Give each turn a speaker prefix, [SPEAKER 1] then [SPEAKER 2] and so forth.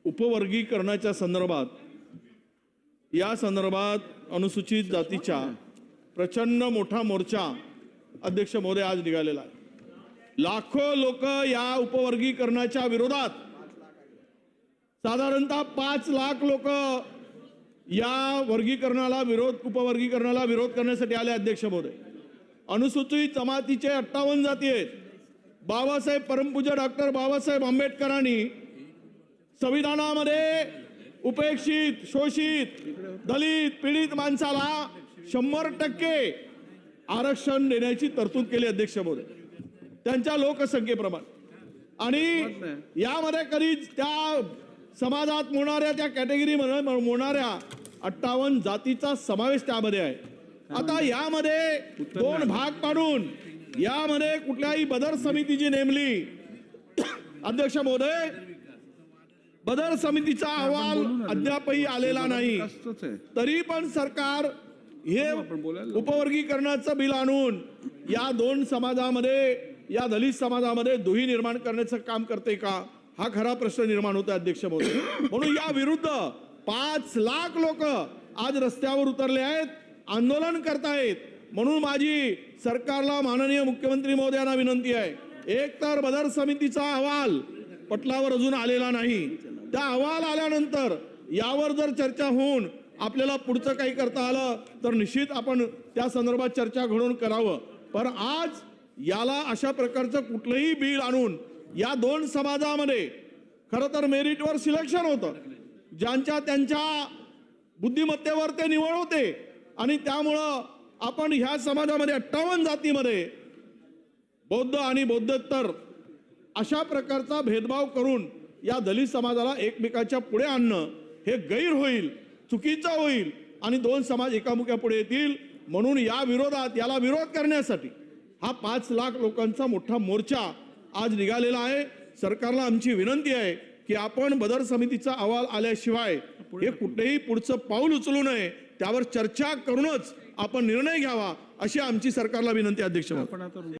[SPEAKER 1] उपवर्गीकरणाच्या संदर्भात या संदर्भात अनुसूचित जातीच्या प्रचंड मोठा मोर्चा अध्यक्ष महोदय आज निघालेला आहे। लाखो लोक या उपवर्गीकरणाच्या विरोधात, साधारणतः 5 लाख लोक या वर्गीकरणाला उपवर्गीकरणाला विरोध करण्यासाठी आले। अध्यक्ष महोदय, अनुसूचित जमातीचे 58 जाती आहेत। बाबासाहेब परमपूज्य डॉक्टर बाबासाहेब आंबेडकरांनी संविधानामध्ये उपेक्षित, शोषित, दलित, पीडित माणसाला 100% आरक्षण देण्याची तरतूद केली अध्यक्ष महोदय, त्यांच्या लोकसंख्येप्रमाणे। आणि यामध्ये कधीच त्या समाजात मोडणाऱ्या, त्या कॅटेगरीमध्ये मोडणाऱ्या 58 जातीचा समावेश त्यामध्ये आहे। आता यामध्ये 2 भाग पाडून यामध्ये कुठल्याही बदर समितीची नेमली। अध्यक्ष महोदय, बदर समितीचा अहवाल अद्यापही आलेला नाही, तरी पण सरकार हे उपवर्गीकरणाचं बिल आणून या 2 समाजामध्ये, या दलित समाजामध्ये दुही निर्माण करण्याचं काम करते का, हा खरा प्रश्न निर्माण होतो अध्यक्ष महोदय। म्हणून या विरुद्ध 5 लाख लोक आज रस्त्यावर उतरले आहेत, आंदोलन करतायत। म्हणून माझी सरकारला, माननीय मुख्यमंत्री महोदयांना विनंती आहे, एक तर बदर समितीचा अहवाल पटलावर अजून आलेला नाही, त्या अहवाल आल्यानंतर यावर जर चर्चा होऊन आपल्याला पुढचं काही करता आलं तर निश्चित आपण त्या संदर्भात चर्चा घडवून करावं। पण आज याला अशा प्रकारचं कुठलंही बिल आणून या 2 समाजामध्ये खरं तर मेरिटवर सिलेक्शन होतं, ज्यांच्या त्यांच्या बुद्धिमत्तेवर ते निवड होते, आणि त्यामुळं आपण ह्या समाजामध्ये 58 जातीमध्ये बौद्ध आणि बौद्धोत्तर अशा प्रकारचा भेदभाव करून या दलित समाजाला एकमेकाच्या पुढे आणणं हे गैर होईल, चुकीचं होईल, आणि 2 समाज एकामुख्या पुढे येतील। म्हणून या विरोधात, याला विरोध करण्यासाठी हा 5 लाख लोकांचा मोठा मोर्चा आज निघालेला आहे। सरकारला आमची विनंती आहे की आपण बदर समितीचा अहवाल आल्याशिवाय हे कुठलेही पुढचं पाऊल उचलू नये, त्यावर चर्चा करूनच आपण निर्णय घ्यावा, अशी आमची सरकारला विनंती अध्यक्ष महोदय।